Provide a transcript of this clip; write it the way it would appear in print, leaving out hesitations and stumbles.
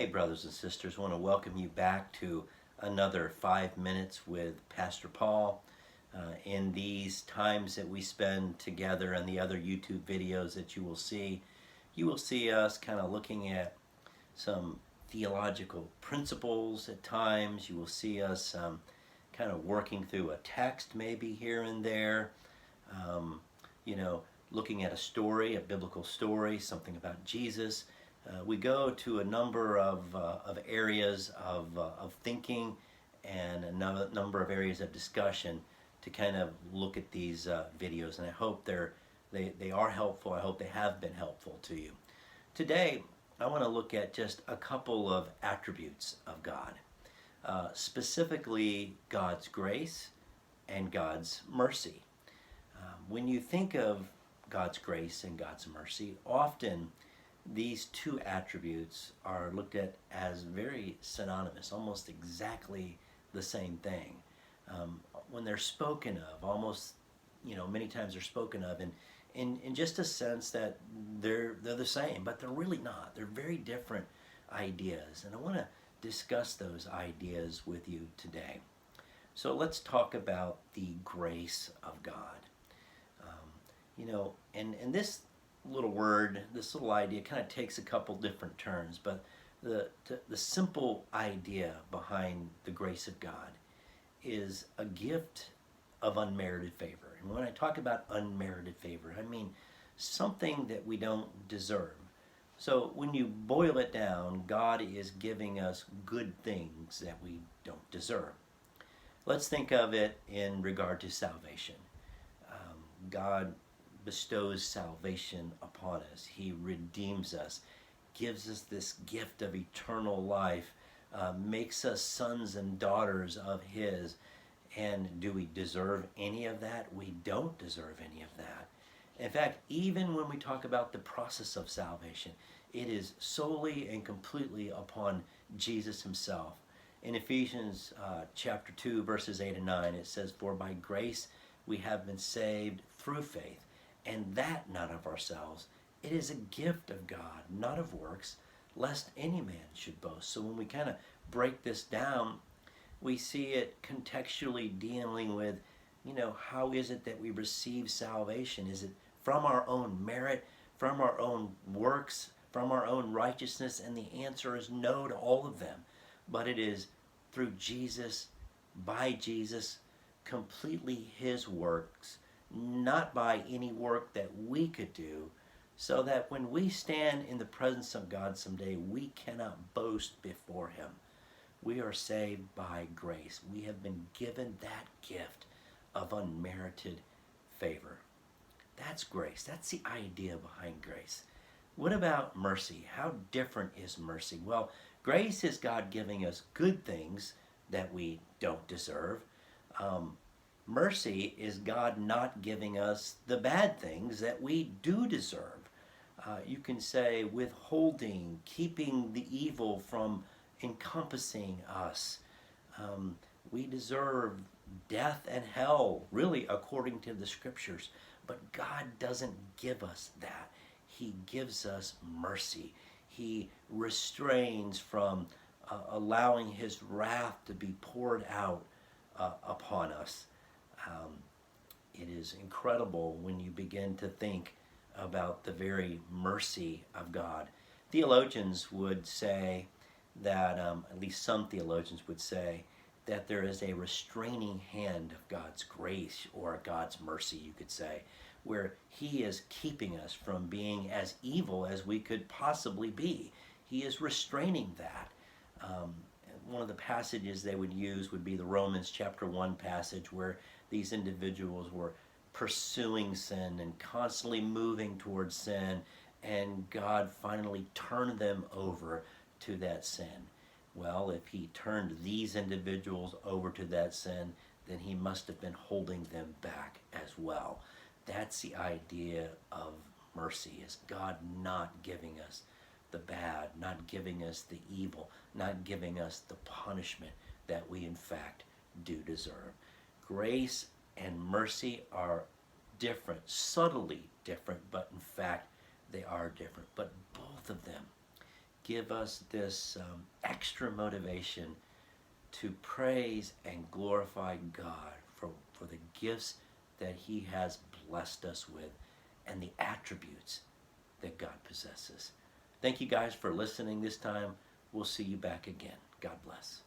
Hey, brothers and sisters, I want to welcome you back to another 5 minutes with Pastor Paul. In these times that we spend together and the other YouTube videos that you will see us kind of looking at some theological principles at times. You will see us kind of working through a text maybe here and there, um, you know, looking at a story, a biblical story, something about Jesus. We go to a number of areas of thinking and a number of areas of discussion to kind of look at these videos, and I hope they are helpful. I hope they have been helpful to you. Today, I want to look at just a couple of attributes of God, specifically God's grace and God's mercy. When you think of God's grace and God's mercy, often these two attributes are looked at as very synonymous, almost exactly the same thing. When they're spoken of, almost, many times they're spoken of in just a sense that they're the same, but they're really not. They're very different ideas, and I want to discuss those ideas with you today. So let's talk about the grace of God. And this little word, this little idea kind of takes a couple different turns, but the simple idea behind the grace of God is a gift of unmerited favor. And when I talk about unmerited favor, I mean something that we don't deserve. So when you boil it down, God is giving us good things that we don't deserve. Let's think of it in regard to salvation. God bestows salvation upon us. He redeems us, gives us this gift of eternal life, makes us sons and daughters of His. And do we deserve any of that? We don't deserve any of that. In fact, even when we talk about the process of salvation, it is solely and completely upon Jesus Himself. In Ephesians chapter 2, verses 8 and 9, it says, "For by grace we have been saved through faith, and that not of ourselves. It is a gift of God, not of works, lest any man should boast." So when we kind of break this down, we see it contextually dealing with, how is it that we receive salvation? Is it from our own merit, from our own works, from our own righteousness? And the answer is no to all of them. But it is through Jesus, by Jesus, completely His works, not by any work that we could do, so that when we stand in the presence of God someday, we cannot boast before Him. We are saved by grace. We have been given that gift of unmerited favor. That's grace. That's the idea behind grace. What about mercy? How different is mercy? Well, grace is God giving us good things that we don't deserve. Mercy is God not giving us the bad things that we do deserve. You can say withholding, keeping the evil from encompassing us. We deserve death and hell, really, according to the scriptures. But God doesn't give us that. He gives us mercy. He restrains from allowing His wrath to be poured out upon us. It is incredible when you begin to think about the very mercy of God. Theologians would say that, at least some theologians would say, that there is a restraining hand of God's grace, or God's mercy, you could say, where He is keeping us from being as evil as we could possibly be. He is restraining that. One of the passages they would use would be the Romans chapter 1 passage, where these individuals were pursuing sin and constantly moving towards sin, and God finally turned them over to that sin. Well, if He turned these individuals over to that sin, then He must have been holding them back as well. That's the idea of mercy, is God not giving us the bad, not giving us the evil, not giving us the punishment that we in fact do deserve. Grace and mercy are different, subtly different, but in fact they are different. But both of them give us this extra motivation to praise and glorify God for the gifts that He has blessed us with and the attributes that God possesses. Thank you guys for listening this time. We'll see you back again. God bless.